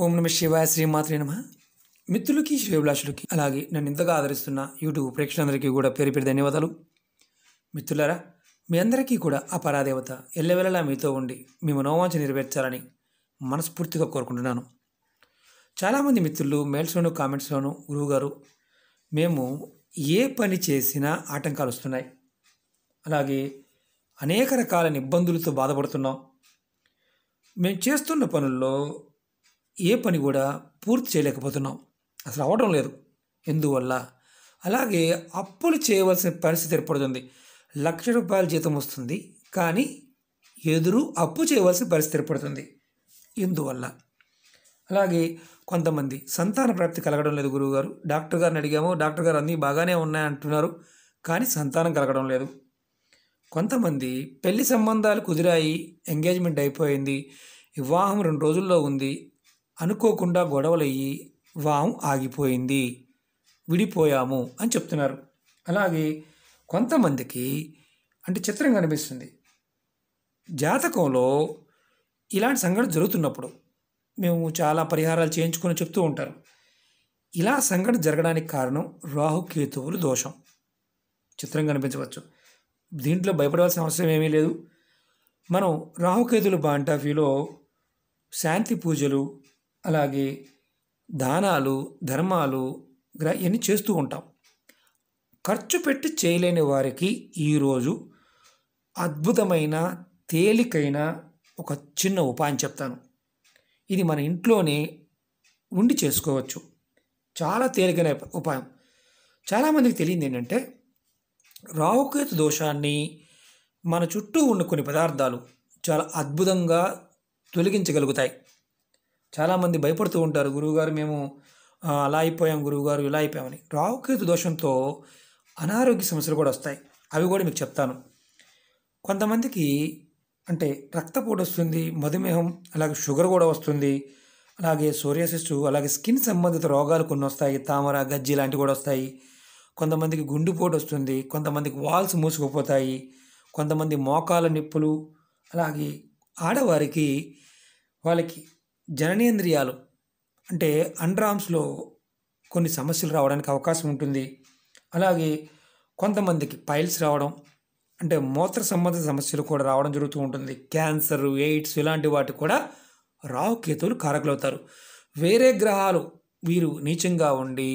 ఓం నమ శివాయ శ్రీమాత్రే నమ. మిత్రులకి శ్రేభిలాషులకి అలాగే నన్ను ఇంతగా ఆదరిస్తున్న యూట్యూబ్ ప్రేక్షకులందరికీ కూడా పేరు పేరు ధన్యవాదాలు. మిత్రులారా, మీ అందరికీ కూడా ఆ పరాదేవత ఎల్లవెల్లలా మీతో ఉండి మీ మనోవాంఛ నెరవేర్చాలని మనస్ఫూర్తిగా కోరుకుంటున్నాను. చాలామంది మిత్రులు మెయిల్స్లోను కామెంట్స్లోను గురువుగారు మేము ఏ పని చేసినా ఆటంకాలు వస్తున్నాయి, అలాగే అనేక రకాలైన ఇబ్బందులతో బాధపడుతున్నాం, మేము చేస్తున్న పనుల్లో ఏ పని కూడా పూర్తి చేయలేకపోతున్నాం, అసలు అవ్వడం లేదు, ఎందువల్ల? అలాగే అప్పులు చేయవలసిన పరిస్థితి ఏర్పడుతుంది. ₹1,00,000 జీతం వస్తుంది, కానీ ఎదురు అప్పు చేయవలసిన పరిస్థితి ఏర్పడుతుంది, ఎందువల్ల? అలాగే కొంతమంది సంతాన ప్రాప్తి కలగడం లేదు గురువుగారు, డాక్టర్ గారిని అడిగాము, డాక్టర్ గారు అన్నీ బాగానే ఉన్నాయంటున్నారు, కానీ సంతానం కలగడం లేదు. కొంతమంది పెళ్లి సంబంధాలు కుదిరాయి, ఎంగేజ్మెంట్ అయిపోయింది, వివాహం 2 రోజుల్లో ఉంది, అనుకోకుండా గొడవలయ్యి వివాహం ఆగిపోయింది, విడిపోయాము అని చెప్తున్నారు. అలాగే కొంతమందికి అంటే చిత్రంగా అనిపిస్తుంది, జాతకంలో ఇలాంటి సంఘటన జరుగుతున్నప్పుడు మేము చాలా పరిహారాలు చేయించుకొని చెప్తూ ఉంటారు. ఇలా సంఘటన జరగడానికి కారణం రాహుకేతువులు దోషం. చిత్రంగా అనిపించవచ్చు, దీంట్లో భయపడవలసిన అవసరం ఏమీ లేదు. మనం రాహుకేతువులు పాయింట్ ఆఫ్ వ్యూలో శాంతి పూజలు, అలాగే దానాలు, ధర్మాలు ఇవన్నీ చేస్తూ ఉంటాం. ఖర్చు పెట్టి చేయలేని వారికి ఈరోజు అద్భుతమైన తేలికైన ఒక చిన్న ఉపాయం చెప్తాను. ఇది మన ఇంట్లోనే ఉండి చేసుకోవచ్చు, చాలా తేలికైన ఉపాయం. చాలామందికి తెలియదు ఏంటంటే, రాహుకేతు దోషాన్ని మన చుట్టూ ఉన్న కొన్ని పదార్థాలు చాలా అద్భుతంగా తొలగించగలుగుతాయి. చాలామంది భయపడుతూ ఉంటారు, గురువుగారు మేము అలా అయిపోయాం, గురువుగారు ఇలా అయిపోయామని. రాహుకేతు దోషంతో అనారోగ్య సమస్యలు కూడా వస్తాయి, అవి కూడా మీకు చెప్తాను. కొంతమందికి అంటే రక్తపోటు వస్తుంది, మధుమేహం, అలాగే షుగర్ కూడా వస్తుంది, అలాగే సోరియాసిస్, అలాగే స్కిన్ సంబంధిత రోగాలు కొన్ని వస్తాయి, తామర, గజ్జి లాంటివి కూడా వస్తాయి. కొంతమందికి గుండెపోటు వస్తుంది, కొంతమందికి వాల్స్ మూసుకుపోతాయి, కొంతమంది మోకాల నొప్పులు, అలాగే ఆడవారికి వాళ్ళకి జననేంద్రియాలు అంటే అండర్ఆర్మ్స్లో కొన్ని సమస్యలు రావడానికి అవకాశం ఉంటుంది. అలాగే కొంతమందికి పైల్స్ రావడం అంటే మూత్ర సంబంధిత సమస్యలు కూడా రావడం జరుగుతూ ఉంటుంది. క్యాన్సర్, ఎయిడ్స్ ఇలాంటి వాటికి కూడా రాహుకేతువులు కారకులవుతారు. వేరే గ్రహాలు వీరు నీచంగా ఉండి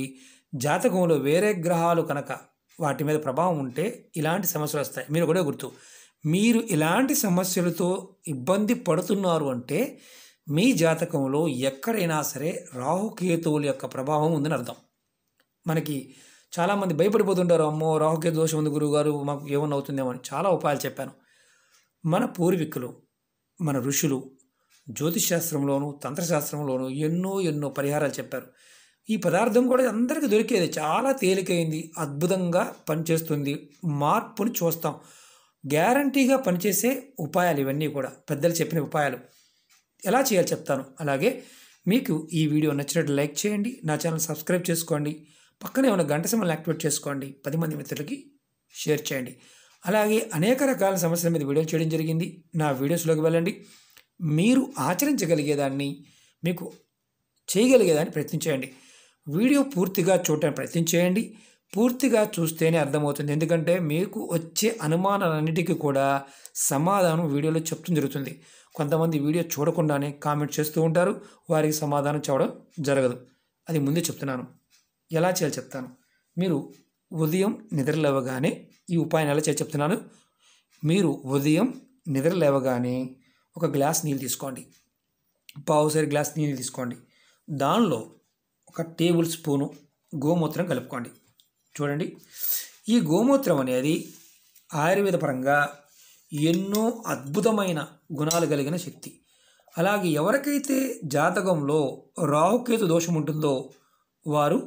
జాతకంలో వేరే గ్రహాలు కనుక వాటి మీద ప్రభావం ఉంటే ఇలాంటి సమస్యలు వస్తాయి. మీరు కూడా గుర్తు, మీరు ఇలాంటి సమస్యలతో ఇబ్బంది పడుతున్నారు అంటే మీ జాతకంలో ఎక్కడైనా సరే రాహుకేతువుల యొక్క ప్రభావం ఉందని అర్థం. మనకి చాలామంది భయపడిపోతుంటారు, అమ్మో రాహుకేతు దోషం ఉంది గురువుగారు, మాకు ఏమన్నా అవుతుందేమో అని. చాలా ఉపాయాలు చెప్పాను. మన పూర్వీకులు, మన ఋషులు జ్యోతిషశాస్త్రంలోను తంత్రశాస్త్రంలోను ఎన్నో పరిహారాలు చెప్పారు. ఈ పదార్థం కూడా అందరికీ దొరికేది, చాలా తేలికైంది, అద్భుతంగా పనిచేస్తుంది, మార్పుని చూస్తాం. గ్యారంటీగా పనిచేసే ఉపాయాలు ఇవన్నీ కూడా, పెద్దలు చెప్పిన ఉపాయాలు. ఎలా చేయాలో చెప్తాను. అలాగే మీకు ఈ వీడియో నచ్చినట్టు లైక్ చేయండి, నా ఛానల్ సబ్స్క్రైబ్ చేసుకోండి, పక్కనే ఉన్న గంట సింబల్ని యాక్టివేట్ చేసుకోండి, 10 మంది మిత్రులకి షేర్ చేయండి. అలాగే అనేక రకాల సమస్యల మీద వీడియోలు చేయడం జరిగింది, నా వీడియోస్లోకి వెళ్ళండి. మీరు ఆచరించగలిగేదాన్ని, మీకు చేయగలిగేదాన్ని ప్రయత్నించేయండి. వీడియో పూర్తిగా చూడటానికి ప్రయత్నించేయండి. పూర్తిగా చూస్తేనే అర్థమవుతుంది, ఎందుకంటే మీకు వచ్చే అనుమానాలన్నిటికీ కూడా సమాధానం వీడియోలో చెప్తూ జరుగుతుంది. కొంతమంది వీడియో చూడకుండానే కామెంట్ చేస్తూ ఉంటారు, వారికి సమాధానం చెప్పడం జరగదు. అది ముందే చెప్తున్నాను, ఎలా చేయాలో చెప్తాను. మీరు ఉదయం నిద్ర లేవగానే ఈ ఉపాయం ఎలా చేయాలో చెప్తున్నాను. మీరు ఉదయం నిద్ర లేవగానే ఒక గ్లాస్ నీళ్ళు తీసుకోండి, పావుసేరు గ్లాస్ నీళ్ళు తీసుకోండి, దానిలో 1 టేబుల్ స్పూను గోమూత్రం కలుపుకోండి. చూడండి, ఈ గోమూత్రం అనేది ఆయుర్వేద పరంగా ఎన్నో అద్భుతమైన గుణాలు కలిగిన శక్తి. అలాగే ఎవరికైతే జాతకంలో రాహుకేతు దోషం ఉంటుందో వారు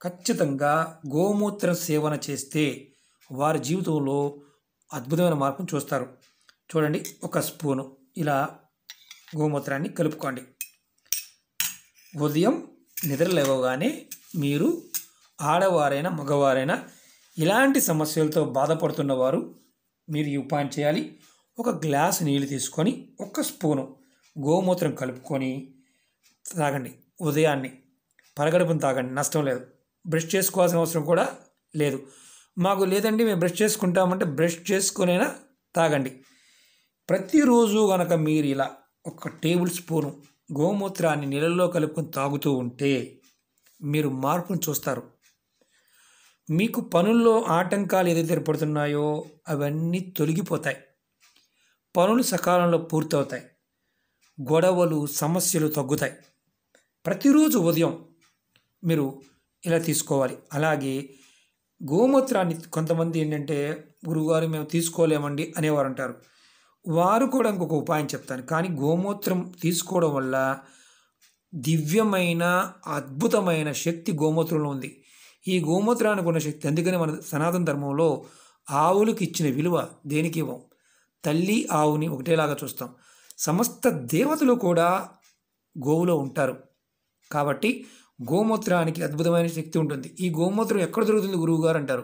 ఖచ్చితంగా గోమూత్ర సేవన చేస్తే వారి జీవితంలో అద్భుతమైన మార్పును చూస్తారు. చూడండి, 1 స్పూను ఇలా గోమూత్రాన్ని కలుపుకోండి. ఉదయం నిద్ర లేవగానే మీరు ఆడవారైనా మగవారైనా ఇలాంటి సమస్యలతో బాధపడుతున్నవారు మీరు ఈ ఉపాయం చేయాలి. 1 గ్లాసు నీళ్ళు తీసుకొని 1 స్పూను గోమూత్రం కలుపుకొని తాగండి. ఉదయాన్నే పరగడుపున తాగండి, నష్టం లేదు. బ్రష్ చేసుకోవాల్సిన అవసరం కూడా లేదు. మాకు లేదండి మేము బ్రష్ చేసుకుంటామంటే బ్రష్ చేసుకునైనా తాగండి. ప్రతిరోజు గనక మీరు ఇలా ఒక టేబుల్ స్పూను గోమూత్రాన్ని నీళ్ళల్లో కలుపుకొని తాగుతూ ఉంటే మీరు మార్పును చూస్తారు. మీకు పనుల్లో ఆటంకాలు ఏదైతే ఏర్పడుతున్నాయో అవన్నీ తొలగిపోతాయి. పనులు సకాలంలో పూర్తవుతాయి. గొడవలు, సమస్యలు తగ్గుతాయి. ప్రతిరోజు ఉదయం మీరు ఇలా తీసుకోవాలి. అలాగే గోమూత్రాన్ని కొంతమంది ఏంటంటే, గురువుగారు మేము తీసుకోలేమండి అనేవారు అంటారు. వారు కూడా ఇంకొక ఉపాయం చెప్తాను. కానీ గోమూత్రం తీసుకోవడం వల్ల దివ్యమైన అద్భుతమైన శక్తి గోమూత్రంలో ఉంది. ఈ గోమూత్రానికి ఉన్న శక్తి, అందుకని మన సనాతన ధర్మంలో ఆవులకు ఇచ్చిన విలువ దేనికి ఇవ్వం. తల్లి ఆవుని ఒకటేలాగా చూస్తాం. సమస్త దేవతలు కూడా గోవులో ఉంటారు. కాబట్టి గోమూత్రానికి అద్భుతమైన శక్తి ఉంటుంది. ఈ గోమూత్రం ఎక్కడ దొరుకుతుంది గురువుగారు అంటారు.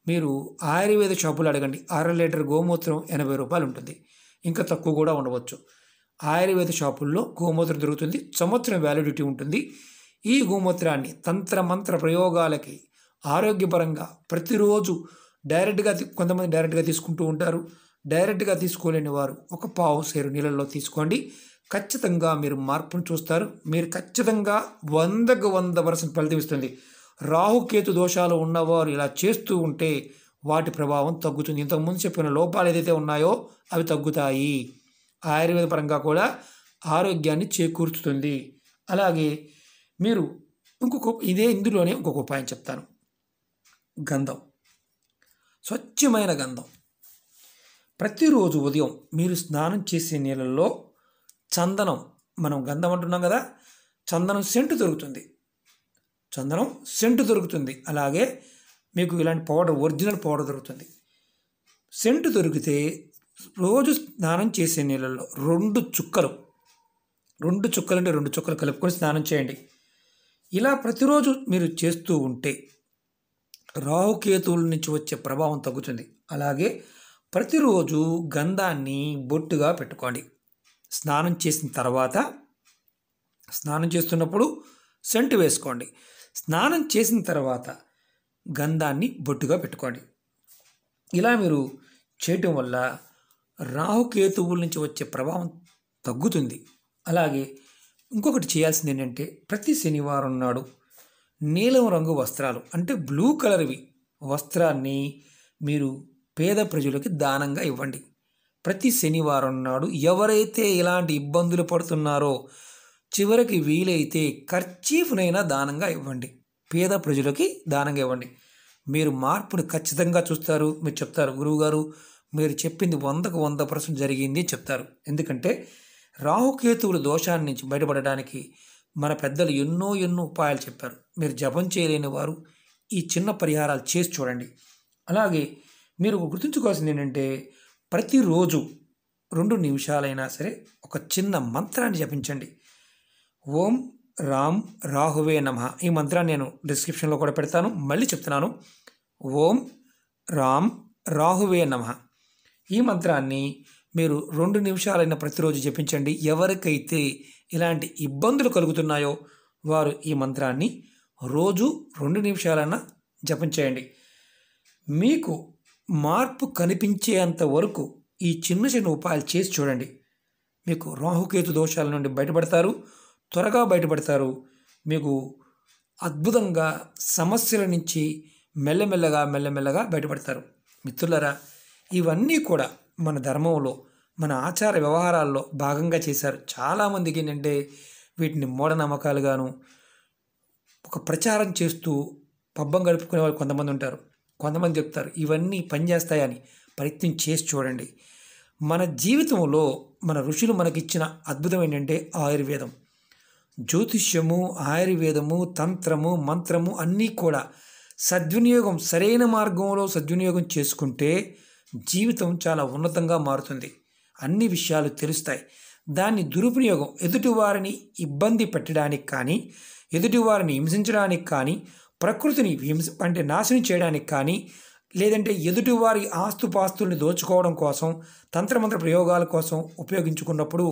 మీరు ఆయుర్వేద షాపులు అడగండి. 1/2 లీటర్ గోమూత్రం 80 రూపాయలు ఉంటుంది. ఇంకా తక్కువ కూడా ఉండవచ్చు. ఆయుర్వేద షాపుల్లో గోమూత్రం దొరుకుతుంది. సంవత్సరం వ్యాలిడిటీ ఉంటుంది. ఈ గోమూత్రాన్ని తంత్రమంత్ర ప్రయోగాలకి ఆరోగ్యపరంగా ప్రతిరోజు కొంతమంది డైరెక్ట్గా తీసుకుంటూ ఉంటారు. డైరెక్ట్గా తీసుకోలేని వారు ఒక పావు సేరు నీళ్ళల్లో తీసుకోండి. ఖచ్చితంగా మీరు మార్పును చూస్తారు. మీరు ఖచ్చితంగా 100కు 100% ఫలితం ఇస్తుంది. రాహుకేతు దోషాలు ఉన్నవారు ఇలా చేస్తూ ఉంటే వాటి ప్రభావం తగ్గుతుంది. ఇంతకుముందు చెప్పిన లోపాలు ఏదైతే ఉన్నాయో అవి తగ్గుతాయి. ఆయుర్వేద పరంగా కూడా ఆరోగ్యాన్ని చేకూర్చుతుంది. అలాగే మీరు ఇందులోనే ఇంకొక ఉపాయం చెప్తాను. గంధం, స్వచ్ఛమైన గంధం. ప్రతిరోజు ఉదయం మీరు స్నానం చేసే నీళ్ళల్లో చందనం, మనం గంధం అంటున్నాం కదా, చందనం సెంటు దొరుకుతుంది. అలాగే మీకు ఇలాంటి పౌడర్, ఒరిజినల్ పౌడర్ దొరుకుతుంది. సెంటు దొరికితే రోజు స్నానం చేసే నీళ్ళల్లో 2 చుక్కలు అంటే 2 చుక్కలు కలుపుకొని స్నానం చేయండి. ఇలా ప్రతిరోజు మీరు చేస్తూ ఉంటే రాహుకేతువుల నుంచి వచ్చే ప్రభావం తగ్గుతుంది. అలాగే ప్రతిరోజు గంధాన్ని బొట్టుగా పెట్టుకోండి. స్నానం చేస్తున్నప్పుడు సెంటు వేసుకోండి. స్నానం చేసిన తర్వాత గంధాన్ని బొట్టుగా పెట్టుకోండి. ఇలా మీరు చేయటం వల్ల రాహుకేతువుల నుంచి వచ్చే ప్రభావం తగ్గుతుంది. అలాగే ఇంకొకటి చేయాల్సింది ఏంటంటే, ప్రతి శనివారం నాడు నీలం రంగు వస్త్రాలు అంటే బ్లూ కలర్వి వస్త్రాన్ని మీరు పేద ప్రజలకి దానంగా ఇవ్వండి. ప్రతి శనివారం నాడు ఎవరైతే ఇలాంటి ఇబ్బందులు పడుతున్నారో చివరికి వీలైతే కర్చీఫ్నైనా దానంగా ఇవ్వండి. పేద ప్రజలకి దానంగా ఇవ్వండి. మీరు మార్పుని ఖచ్చితంగా చూస్తారు. మీరు చెప్తారు, గురువుగారు మీరు చెప్పింది 100కు 100% జరిగింది చెప్తారు. ఎందుకంటే రాహుకేతువుల దోషాన్ని నుంచి బయటపడడానికి మన పెద్దలు ఎన్నో ఉపాయాలు చెప్పారు. మీరు జపం చేయలేని వారు ఈ చిన్న పరిహారాలు చేసి చూడండి. అలాగే మీరు గుర్తుంచుకోవాల్సింది ఏంటంటే, ప్రతిరోజు 2 నిమిషాలైనా సరే ఒక చిన్న మంత్రాన్ని జపించండి. ఓం రామ్ రాహువే నమః. ఈ మంత్రాన్ని నేను డిస్క్రిప్షన్లో కూడా పెడతాను. మళ్ళీ చెప్తున్నాను, ఓం రామ్ రాహువే నమః. ఈ మంత్రాన్ని మీరు 2 నిమిషాలైనా ప్రతిరోజు జపించండి. ఎవరికైతే ఇలాంటి ఇబ్బందులు కలుగుతున్నాయో వారు ఈ మంత్రాన్ని రోజు 2 నిమిషాలైనా జపం చేయండి. మీకు మార్పు కనిపించేంత వరకు ఈ చిన్న ఉపాయాలు చేసి చూడండి. మీకు రాహుకేతు దోషాల నుండి బయటపడతారు, త్వరగా బయటపడతారు. మీకు అద్భుతంగా సమస్యల నుంచి మెల్లమెల్లగా బయటపడతారు. మిత్రులారా, ఇవన్నీ కూడా మన ధర్మంలో, మన ఆచార వ్యవహారాల్లో భాగంగా చేశారు. చాలామందికి ఏంటంటే వీటిని మూఢనమ్మకాలుగాను ఒక ప్రచారం చేస్తూ పబ్బం గడుపుకునే వాళ్ళు కొంతమంది ఉంటారు. కొంతమంది చెప్తారు ఇవన్నీ పనిచేస్తాయని. ప్రయత్నం చేసి చూడండి. మన జీవితంలో మన ఋషులు మనకిచ్చిన అద్భుతం ఏంటంటే ఆయుర్వేదం. జ్యోతిష్యము, ఆయుర్వేదము, తంత్రము, మంత్రము అన్నీ కూడా సద్వినియోగం, సరైన మార్గంలో సద్వినియోగం చేసుకుంటే జీవితం చాలా ఉన్నతంగా మారుతుంది. అన్ని విషయాలు తెలుస్తాయి. దాన్ని దురుపయోగం, ఎదుటివారిని ఇబ్బంది పెట్టడానికి కానీ, ఎదుటివారిని హింసించడానికి కానీ, ప్రకృతిని నాశనం చేయడానికి కానీ, లేదంటే ఎదుటివారి ఆస్తుపాస్తుల్ని దోచుకోవడం కోసం, తంత్రమంత్ర ప్రయోగాల కోసం ఉపయోగించుకున్నప్పుడు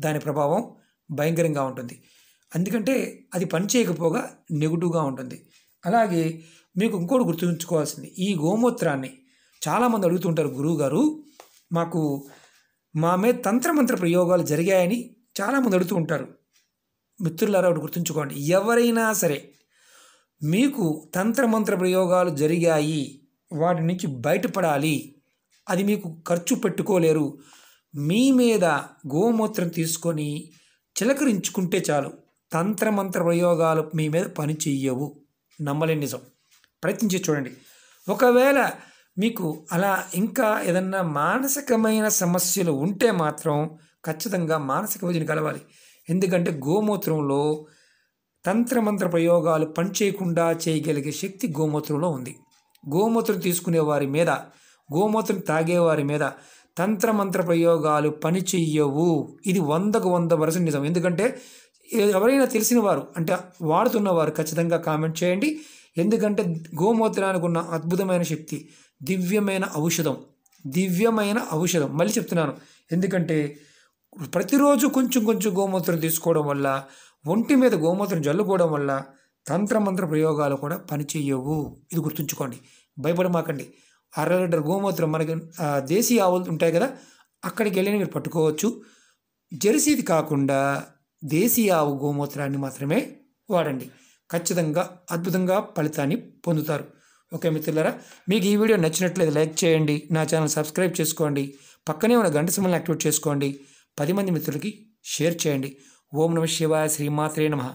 దాని ప్రభావం భయంకరంగా ఉంటుంది. ఎందుకంటే అది పని చేయకపోగా నెగిటివ్గా ఉంటుంది. అలాగే మీకు ఇంకోటి గుర్తుంచుకోవాల్సింది, ఈ గోమూత్రాన్ని చాలామంది అడుగుతుంటారు, గురువుగారు మాకు మా మీద తంత్రమంత్ర ప్రయోగాలు జరిగాయని చాలామంది అడుగుతూ ఉంటారు. మిత్రులారా ఒకటి గుర్తుంచుకోండి, ఎవరైనా సరే మీకు తంత్రమంత్ర ప్రయోగాలు జరిగాయి, వాటి నుంచి బయటపడాలి, అది మీకు ఖర్చు పెట్టుకోలేరు, మీ మీద గోమూత్రం తీసుకొని చిలకరించుకుంటే చాలు, తంత్రమంత్ర ప్రయోగాలు మీ మీద పని చెయ్యవు. నమ్మలేని నిజం. ప్రయత్నించి చూడండి. ఒకవేళ మీకు అలా ఇంకా ఏదన్నా మానసికమైన సమస్యలు ఉంటే మాత్రం ఖచ్చితంగా మానసిక వైద్యుని కలవాలి. ఎందుకంటే గోమూత్రంలో తంత్రమంత్ర ప్రయోగాలు పనిచేయకుండా చేయగలిగే శక్తి గోమూత్రంలో ఉంది. గోమూత్రం తీసుకునే వారి మీద, గోమూత్రం తాగేవారి మీద తంత్రమంత్ర ప్రయోగాలు పని చెయ్యవు. ఇది 100కు 100% నిజం. ఎందుకంటే ఎవరైనా తెలిసిన వారు అంటే వాడుతున్నవారు ఖచ్చితంగా కామెంట్ చేయండి. ఎందుకంటే గోమూత్రానికి ఉన్న అద్భుతమైన శక్తి, దివ్యమైన ఔషధం. మళ్ళీ చెప్తున్నాను, ఎందుకంటే ప్రతిరోజు కొంచెం కొంచెం గోమూత్రం తీసుకోవడం వల్ల, ఒంటి మీద గోమూత్రం జల్లుకోవడం వల్ల తంత్రమంత్ర ప్రయోగాలు కూడా పనిచేయవు. ఇది గుర్తుంచుకోండి. భయపడమాకండి. 1/2 లీటర్ గోమూత్రం మనకి దేశీ ఆవులు ఉంటాయి కదా, అక్కడికి వెళ్ళి మీరు పట్టుకోవచ్చు. జెర్సీది కాకుండా దేశీ ఆవు గోమూత్రాన్ని మాత్రమే వాడండి. ఖచ్చితంగా అద్భుతంగా ఫలితాన్ని పొందుతారు. ఓకే మిత్రులారా, మీకు ఈ వీడియో నచ్చినట్లయితే లైక్ చేయండి, నా ఛానల్ సబ్స్క్రైబ్ చేసుకోండి, పక్కనే ఉన్న గంట సింబల్ని యాక్టివేట్ చేసుకోండి, 10 మంది మిత్రులకి షేర్ చేయండి. ఓం నమః శివాయ. శ్రీమాత్రే నమః.